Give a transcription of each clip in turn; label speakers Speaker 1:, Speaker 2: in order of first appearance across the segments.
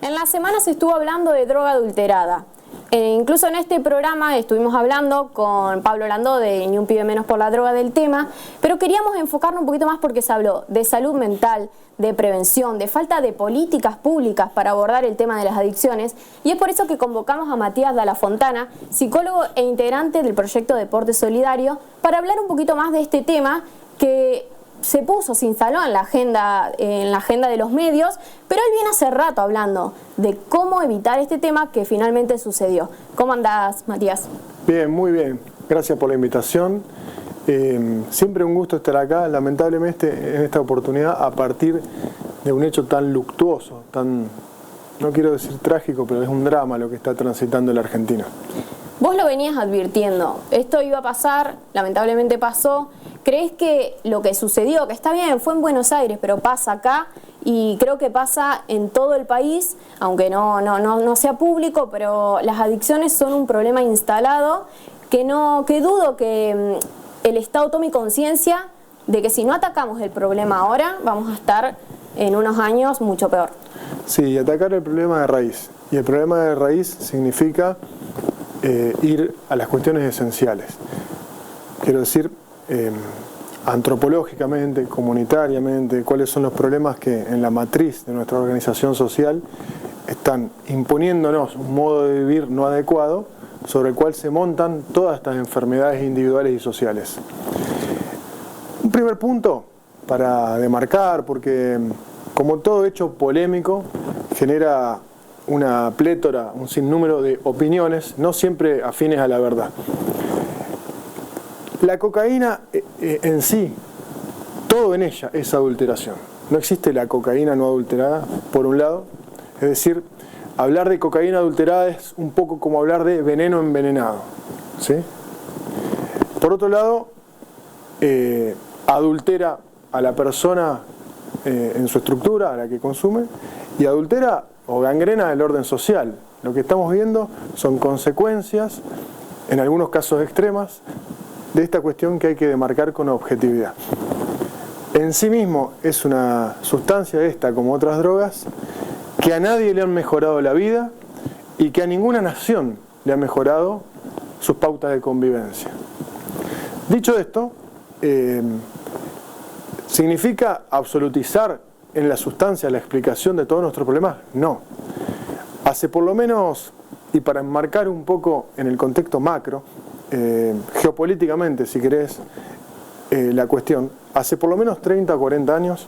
Speaker 1: En la semana se estuvo hablando de droga adulterada. Incluso en este programa estuvimos hablando con Pablo Landó de Ni un pibe menos por la droga del tema, pero queríamos enfocarnos un poquito más porque se habló de salud mental, de prevención, de falta de políticas públicas para abordar el tema de las adicciones, y es por eso que convocamos a Matías Dalla Fontana, psicólogo e integrante del proyecto Deporte Solidario, para hablar un poquito más de este tema que se instaló en la agenda de los medios, pero él viene hace rato hablando de cómo evitar este tema que finalmente sucedió. ¿Cómo andás, Matías?
Speaker 2: Bien, muy bien. Gracias por la invitación. Siempre un gusto estar acá, lamentablemente en esta oportunidad a partir de un hecho tan luctuoso, no quiero decir trágico, pero es un drama lo que está transitando la Argentina.
Speaker 1: Vos lo venías advirtiendo, esto iba a pasar, lamentablemente pasó. ¿Crees que lo que sucedió, que está bien, fue en Buenos Aires, pero pasa acá y creo que pasa en todo el país, aunque no sea público, pero las adicciones son un problema instalado que dudo que el Estado tome conciencia de que si no atacamos el problema ahora, vamos a estar en unos años mucho peor?
Speaker 2: Sí, atacar el problema de raíz. Y el problema de raíz significa ir a las cuestiones esenciales. Quiero decir, antropológicamente, comunitariamente, cuáles son los problemas que en la matriz de nuestra organización social están imponiéndonos un modo de vivir no adecuado sobre el cual se montan todas estas enfermedades individuales y sociales. Un primer punto para demarcar, porque como todo hecho polémico genera una plétora, un sinnúmero de opiniones, no siempre afines a la verdad. La cocaína en sí, todo en ella es adulteración. No existe la cocaína no adulterada, por un lado. Es decir, hablar de cocaína adulterada es un poco como hablar de veneno envenenado, ¿sí? Por otro lado, adultera a la persona en su estructura, a la que consume, y adultera o gangrena el orden social. Lo que estamos viendo son consecuencias, en algunos casos extremas, de esta cuestión que hay que demarcar con objetividad. En sí mismo es una sustancia esta, como otras drogas, que a nadie le han mejorado la vida y que a ninguna nación le ha mejorado sus pautas de convivencia. Dicho esto, ¿significa absolutizar en la sustancia la explicación de todos nuestros problemas? No. Hace por lo menos, y para enmarcar un poco en el contexto macro, geopolíticamente, si querés, la cuestión, hace por lo menos 30 o 40 años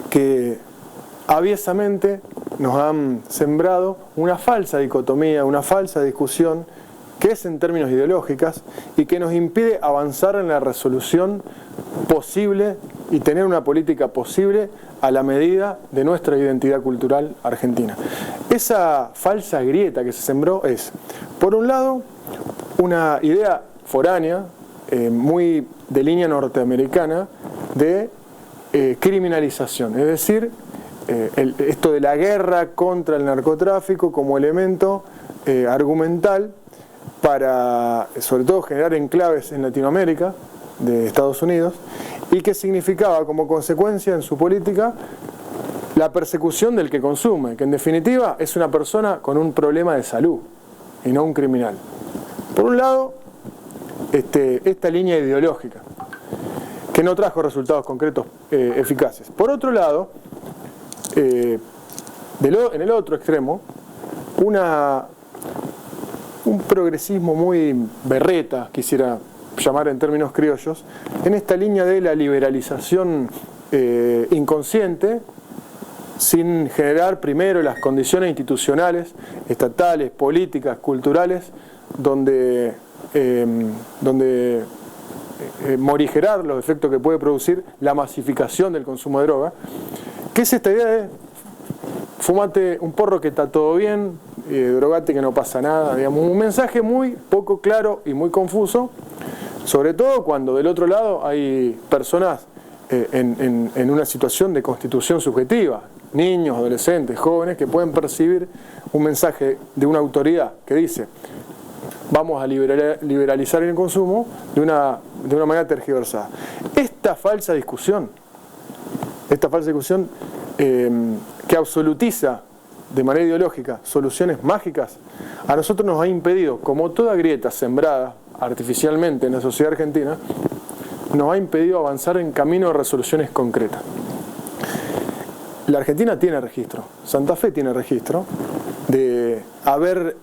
Speaker 2: que aviesamente nos han sembrado una falsa dicotomía, una falsa discusión que es en términos ideológicas y que nos impide avanzar en la resolución posible y tener una política posible a la medida de nuestra identidad cultural argentina. Esa falsa grieta que se sembró es, por un lado, una idea foránea, muy de línea norteamericana, de criminalización, es decir, esto de la guerra contra el narcotráfico como elemento argumental para, sobre todo, generar enclaves en Latinoamérica, de Estados Unidos, y que significaba como consecuencia en su política la persecución del que consume, que en definitiva es una persona con un problema de salud y no un criminal. Por un lado, esta línea ideológica, que no trajo resultados concretos eficaces. Por otro lado, en el otro extremo, un progresismo muy berreta, quisiera llamar en términos criollos, en esta línea de la liberalización inconsciente, sin generar primero las condiciones institucionales, estatales, políticas, culturales, donde morigerar los efectos que puede producir la masificación del consumo de droga, que es esta idea de fumate un porro que está todo bien, drogate que no pasa nada, digamos, un mensaje muy poco claro y muy confuso, sobre todo cuando del otro lado hay personas en una situación de constitución subjetiva, niños, adolescentes, jóvenes, que pueden percibir un mensaje de una autoridad que dice vamos a liberalizar el consumo de una manera tergiversada. Esta falsa discusión que absolutiza de manera ideológica soluciones mágicas, a nosotros nos ha impedido, como toda grieta sembrada artificialmente en la sociedad argentina, nos ha impedido avanzar en camino de resoluciones concretas. La Argentina tiene registro, Santa Fe tiene registro de haber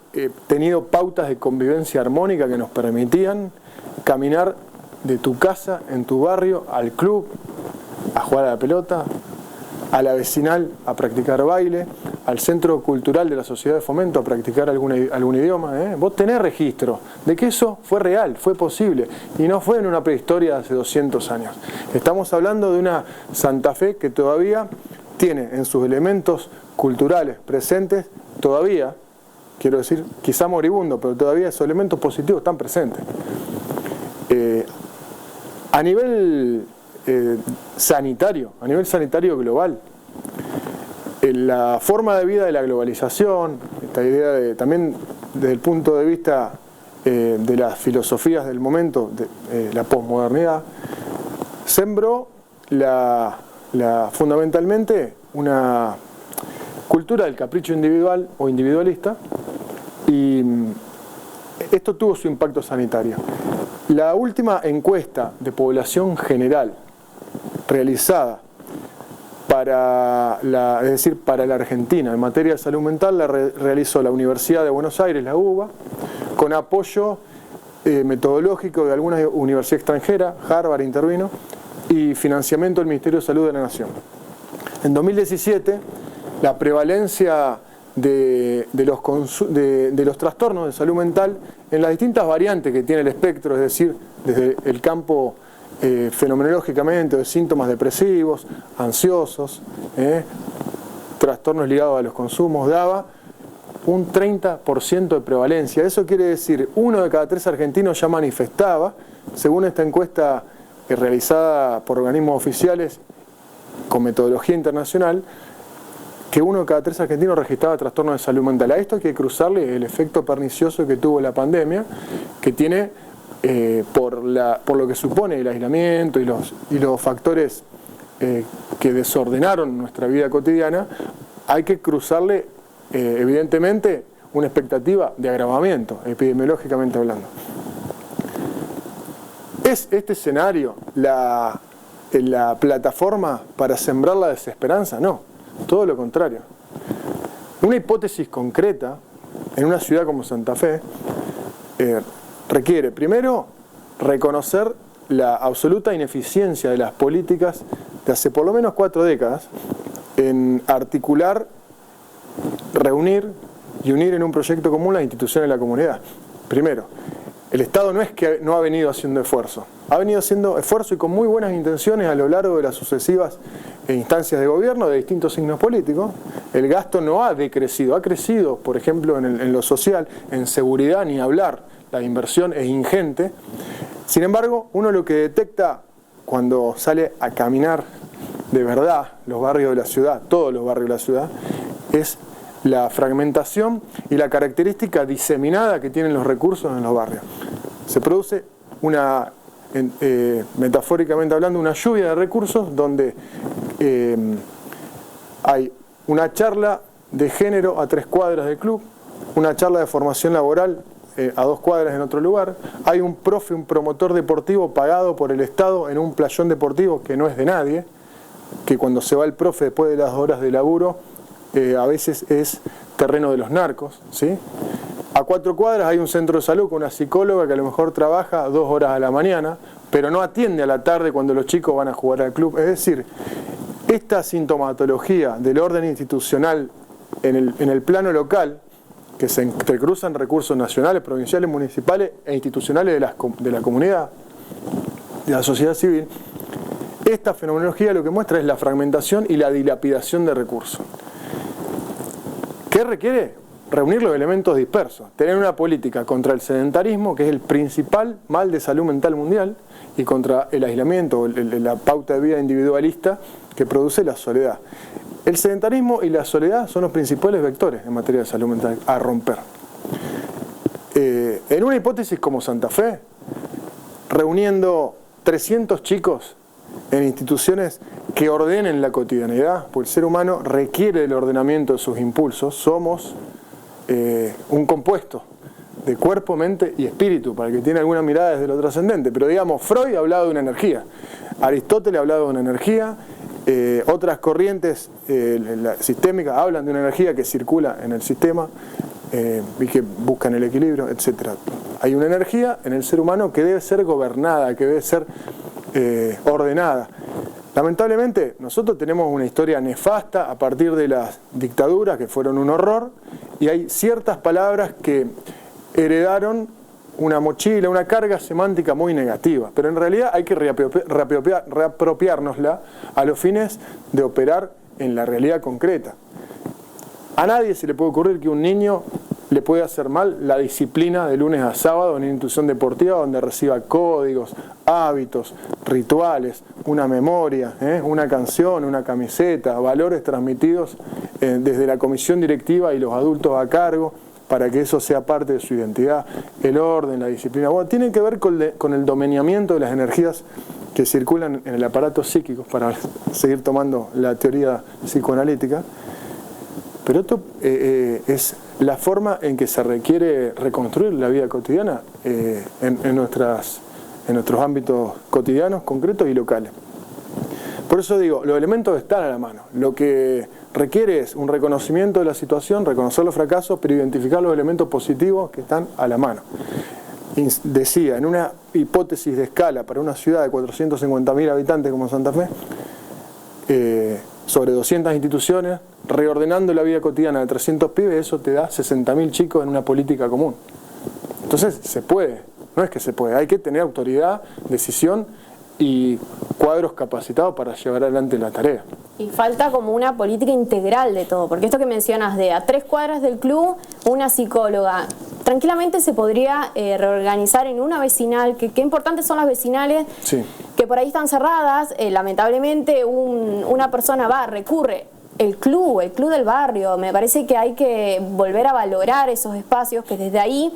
Speaker 2: tenido pautas de convivencia armónica que nos permitían caminar de tu casa, en tu barrio, al club, a jugar a la pelota, a la vecinal a practicar baile, al centro cultural de la sociedad de fomento a practicar algún idioma. Vos tenés registro de que eso fue real, fue posible, y no fue en una prehistoria de hace 200 años. Estamos hablando de una Santa Fe que todavía tiene en sus elementos culturales presentes, todavía, quiero decir, quizá moribundo, pero todavía esos elementos positivos están presentes. A nivel sanitario global, la forma de vida de la globalización, esta idea también desde el punto de vista de las filosofías del momento, de la posmodernidad, sembró fundamentalmente una cultura del capricho individual o individualista, y esto tuvo su impacto sanitario. La última encuesta de población general realizada para la Argentina en materia de salud mental la realizó la Universidad de Buenos Aires, la UBA, con apoyo metodológico de alguna universidad extranjera, Harvard intervino, y financiamiento del Ministerio de Salud de la Nación. En 2017, la prevalencia de los trastornos de salud mental en las distintas variantes que tiene el espectro, es decir, desde el campo fenomenológicamente de síntomas depresivos, ansiosos, trastornos ligados a los consumos, daba un 30% de prevalencia. Eso quiere decir, 1 de cada 3 argentinos ya manifestaba, según esta encuesta realizada por organismos oficiales con metodología internacional, que 1 de cada 3 argentinos registraba trastornos de salud mental. A esto hay que cruzarle el efecto pernicioso que tuvo la pandemia, que tiene, por lo que supone el aislamiento y los factores que desordenaron nuestra vida cotidiana, hay que cruzarle evidentemente una expectativa de agravamiento, epidemiológicamente hablando. ¿Es este escenario la plataforma para sembrar la desesperanza? No. Todo lo contrario. Una hipótesis concreta en una ciudad como Santa Fe requiere, primero, reconocer la absoluta ineficiencia de las políticas de hace por lo menos 4 décadas en articular, reunir y unir en un proyecto común las instituciones de la comunidad. Primero, el Estado no es que no ha venido haciendo esfuerzo, ha venido haciendo esfuerzo y con muy buenas intenciones a lo largo de las sucesivas instancias de gobierno de distintos signos políticos. El gasto no ha decrecido, ha crecido, por ejemplo, en lo social, en seguridad ni hablar, la inversión es ingente. Sin embargo, uno lo que detecta cuando sale a caminar de verdad los barrios de la ciudad, todos los barrios de la ciudad, es la fragmentación y la característica diseminada que tienen los recursos en los barrios. Se produce una, metafóricamente hablando, una lluvia de recursos donde hay una charla de género a 3 cuadras del club, una charla de formación laboral a 2 cuadras en otro lugar, hay un profe, un promotor deportivo pagado por el Estado en un playón deportivo que no es de nadie, que cuando se va el profe después de las horas de laburo, a veces es terreno de los narcos, ¿sí? A 4 cuadras hay un centro de salud con una psicóloga que a lo mejor trabaja 2 horas a la mañana, pero no atiende a la tarde cuando los chicos van a jugar al club. Es decir, esta sintomatología del orden institucional en el plano local, que se entrecruzan recursos nacionales, provinciales, municipales e institucionales de la comunidad, de la sociedad civil, esta fenomenología lo que muestra es la fragmentación y la dilapidación de recursos. ¿Qué requiere? Reunir los elementos dispersos, tener una política contra el sedentarismo, que es el principal mal de salud mental mundial, y contra el aislamiento, la pauta de vida individualista que produce la soledad. El sedentarismo y la soledad son los principales vectores en materia de salud mental a romper. En una hipótesis como Santa Fe, reuniendo 300 chicos en instituciones que ordenen la cotidianidad, porque el ser humano requiere del ordenamiento de sus impulsos. Somos un compuesto de cuerpo, mente y espíritu, para el que tiene alguna mirada desde lo trascendente. Pero digamos, Freud hablaba de una energía, Aristóteles hablaba de una energía, otras corrientes sistémicas hablan de una energía que circula en el sistema y que buscan el equilibrio, etc. Hay una energía en el ser humano que debe ser gobernada, que debe ser ordenada. Lamentablemente, nosotros tenemos una historia nefasta a partir de las dictaduras, que fueron un horror, y hay ciertas palabras que heredaron una mochila, una carga semántica muy negativa, pero en realidad hay que reapropiárnosla a los fines de operar en la realidad concreta. A nadie se le puede ocurrir que un niño le puede hacer mal la disciplina de lunes a sábado en una institución deportiva donde reciba códigos, hábitos, rituales, una memoria, una canción, una camiseta, valores transmitidos desde la comisión directiva y los adultos a cargo, para que eso sea parte de su identidad, el orden, la disciplina. Bueno, tienen que ver con el dominamiento de las energías que circulan en el aparato psíquico, para seguir tomando la teoría psicoanalítica. Pero esto es la forma en que se requiere reconstruir la vida cotidiana en nuestros ámbitos cotidianos, concretos y locales. Por eso digo, los elementos están a la mano. Lo que requiere es un reconocimiento de la situación, reconocer los fracasos, pero identificar los elementos positivos que están a la mano. Decía, en una hipótesis de escala para una ciudad de 450.000 habitantes como Santa Fe, sobre 200 instituciones, reordenando la vida cotidiana de 300 pibes, eso te da 60.000 chicos en una política común. Entonces se puede, no es que se puede, hay que tener autoridad, decisión y cuadros capacitados para llevar adelante la tarea.
Speaker 1: Y falta como una política integral de todo, porque esto que mencionas de a 3 cuadras del club, una psicóloga, tranquilamente se podría reorganizar en una vecinal, que qué importantes son las vecinales,
Speaker 2: sí,
Speaker 1: que por ahí están cerradas, lamentablemente una persona recurre, el club del barrio, me parece que hay que volver a valorar esos espacios, que desde ahí,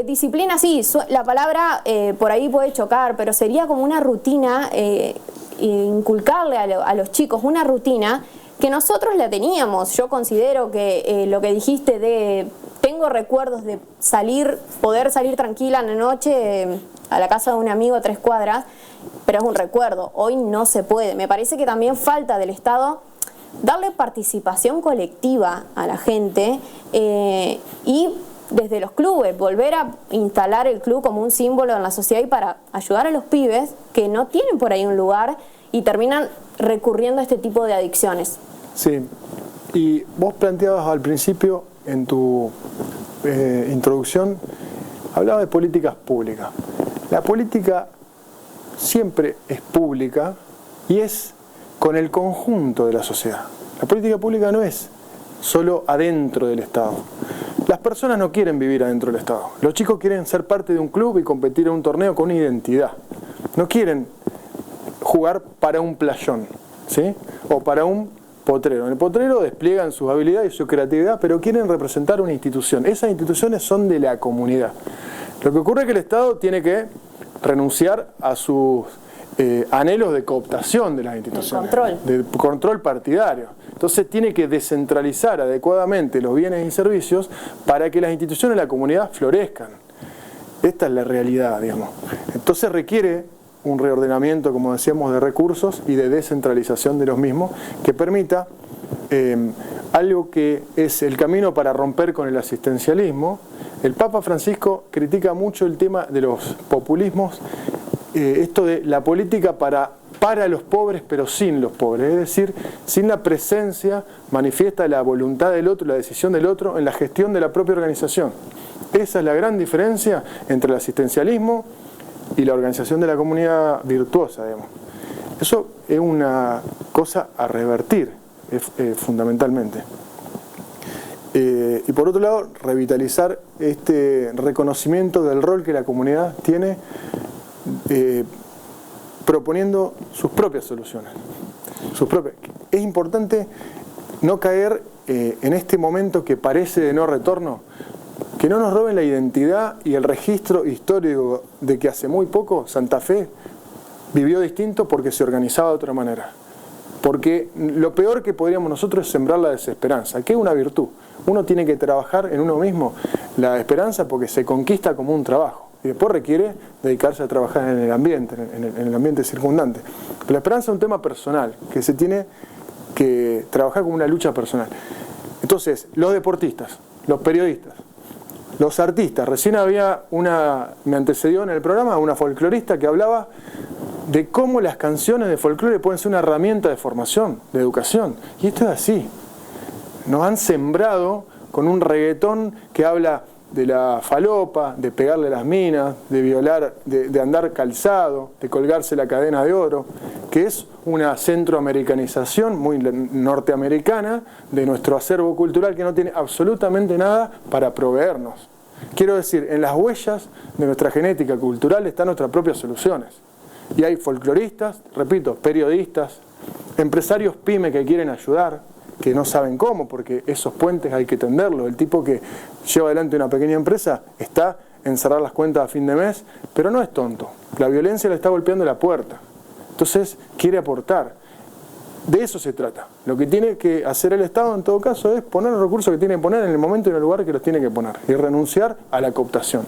Speaker 1: disciplina sí, la palabra por ahí puede chocar, pero sería como una rutina, inculcarle a los chicos una rutina que nosotros la teníamos. Yo considero que lo que dijiste de tengo recuerdos de poder salir tranquila en la noche a la casa de un amigo a 3 cuadras, pero es un recuerdo, hoy no se puede. Me parece que también falta del Estado darle participación colectiva a la gente y desde los clubes, volver a instalar el club como un símbolo en la sociedad y para ayudar a los pibes que no tienen por ahí un lugar y terminan recurriendo a este tipo de adicciones.
Speaker 2: Sí, y vos planteabas al principio en tu introducción, hablabas de políticas públicas. La política siempre es pública y es con el conjunto de la sociedad. La política pública no es solo adentro del Estado. Las personas no quieren vivir adentro del Estado. Los chicos quieren ser parte de un club y competir en un torneo con una identidad. No quieren jugar para un playón, ¿sí? O para un potrero. En el potrero despliegan sus habilidades y su creatividad, pero quieren representar una institución. Esas instituciones son de la comunidad. Lo que ocurre es que el Estado tiene que renunciar a sus anhelos de cooptación de las instituciones, de control partidario. Entonces tiene que descentralizar adecuadamente los bienes y servicios para que las instituciones de la comunidad florezcan. Esta es la realidad, digamos. Entonces requiere un reordenamiento, como decíamos, de recursos y de descentralización de los mismos, que permita algo que es el camino para romper con el asistencialismo. El Papa Francisco critica mucho el tema de los populismos, esto de la política para los pobres pero sin los pobres, es decir, sin la presencia manifiesta de la voluntad del otro, la decisión del otro en la gestión de la propia organización. Esa es la gran diferencia entre el asistencialismo y la organización de la comunidad virtuosa, digamos. Eso es una cosa a revertir fundamentalmente. Y por otro lado, revitalizar este reconocimiento del rol que la comunidad tiene proponiendo sus propias soluciones. Es importante no caer en este momento que parece de no retorno, que no nos roben la identidad y el registro histórico de que hace muy poco Santa Fe vivió distinto porque se organizaba de otra manera. Porque lo peor que podríamos nosotros es sembrar la desesperanza, que es una virtud. Uno tiene que trabajar en uno mismo la esperanza porque se conquista como un trabajo. Y después requiere dedicarse a trabajar en el ambiente, en el ambiente circundante. Pero la esperanza es un tema personal, que se tiene que trabajar como una lucha personal. Entonces, los deportistas, los periodistas, los artistas. Recién me antecedió en el programa una folclorista que hablaba de cómo las canciones de folclore pueden ser una herramienta de formación, de educación. Y esto es así. Nos han sembrado con un reggaetón que habla de la falopa, de pegarle las minas, de violar, de andar calzado, de colgarse la cadena de oro, que es una centroamericanización muy norteamericana de nuestro acervo cultural que no tiene absolutamente nada para proveernos. Quiero decir, en las huellas de nuestra genética cultural están nuestras propias soluciones. Y hay folcloristas, repito, periodistas, empresarios pyme que quieren ayudar, que no saben cómo, porque esos puentes hay que tenderlos. El tipo que lleva adelante una pequeña empresa está en cerrar las cuentas a fin de mes, pero no es tonto. La violencia le está golpeando la puerta. Entonces quiere aportar. De eso se trata. Lo que tiene que hacer el Estado en todo caso es poner los recursos que tiene que poner en el momento y en el lugar que los tiene que poner y renunciar a la cooptación.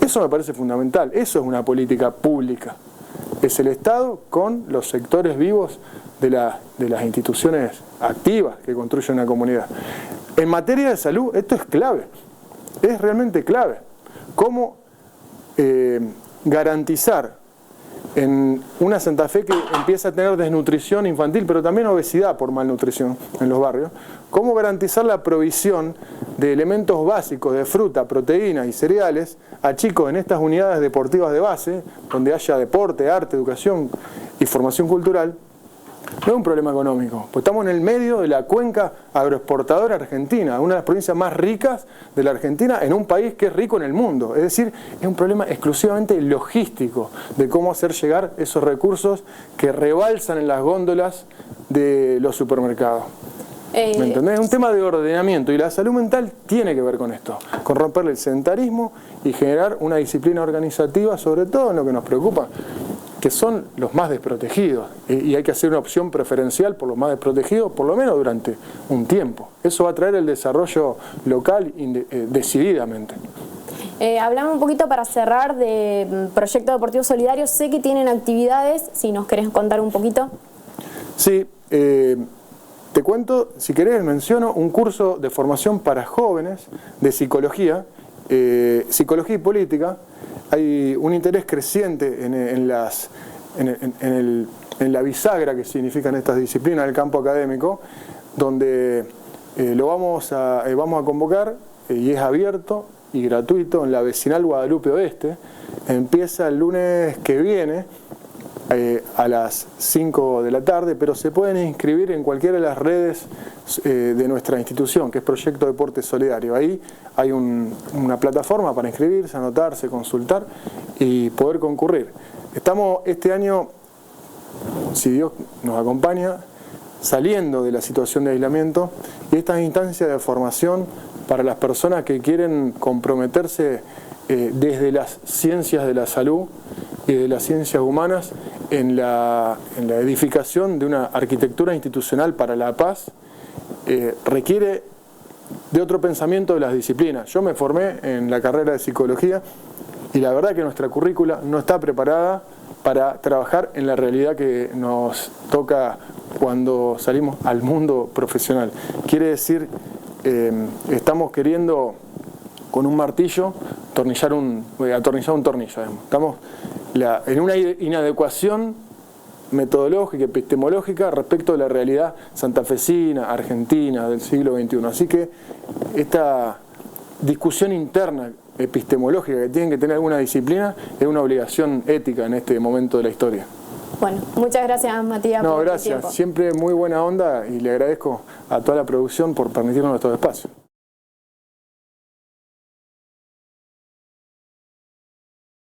Speaker 2: Eso me parece fundamental. Eso es una política pública. Es el Estado con los sectores vivos de las instituciones activas que construyen una comunidad. En materia de salud, esto es clave, es realmente clave. ¿Cómo garantizar en una Santa Fe que empieza a tener desnutrición infantil, pero también obesidad por malnutrición en los barrios? ¿Cómo garantizar la provisión de elementos básicos de fruta, proteínas y cereales a chicos en estas unidades deportivas de base, donde haya deporte, arte, educación y formación cultural? No es un problema económico, pues estamos en el medio de la cuenca agroexportadora argentina, una de las provincias más ricas de la Argentina en un país que es rico en el mundo. Es decir, es un problema exclusivamente logístico de cómo hacer llegar esos recursos que rebalsan en las góndolas de los supermercados. ¿Me entendés? Es un tema de ordenamiento y la salud mental tiene que ver con esto, con romperle el sedentarismo y generar una disciplina organizativa, sobre todo en lo que nos preocupa, que son los más desprotegidos, y hay que hacer una opción preferencial por los más desprotegidos, por lo menos durante un tiempo. Eso va a traer el desarrollo local decididamente.
Speaker 1: Hablamos un poquito para cerrar de Proyecto Deportivo Solidario. Sé que tienen actividades, si nos querés contar un poquito.
Speaker 2: Sí, te cuento, si querés menciono un curso de formación para jóvenes de psicología, psicología y política. Hay un interés creciente en la bisagra que significan estas disciplinas del campo académico, donde vamos a convocar y es abierto y gratuito en la vecinal Guadalupe Oeste. Empieza el lunes que viene a las 5 de la tarde, pero se pueden inscribir en cualquiera de las redes de nuestra institución, que es Proyecto Deporte Solidario. Ahí hay una plataforma para inscribirse, anotarse, consultar y poder concurrir. Estamos este año, si Dios nos acompaña, saliendo de la situación de aislamiento, y estas instancias de formación para las personas que quieren comprometerse desde las ciencias de la salud y de las ciencias humanas en la edificación de una arquitectura institucional para la paz, requiere de otro pensamiento de las disciplinas. Yo me formé en la carrera de psicología y la verdad que nuestra currícula no está preparada para trabajar en la realidad que nos toca cuando salimos al mundo profesional. Quiere decir, estamos queriendo con un martillo atornillar un tornillo. Estamos en una inadecuación metodológica, epistemológica respecto de la realidad santafesina, argentina del siglo XXI. Así que esta discusión interna epistemológica que tienen que tener alguna disciplina es una obligación ética en este momento de la historia.
Speaker 1: Bueno, muchas gracias, Matías.
Speaker 2: No, gracias. Siempre muy buena onda y le agradezco a toda la producción por permitirnos estos espacios.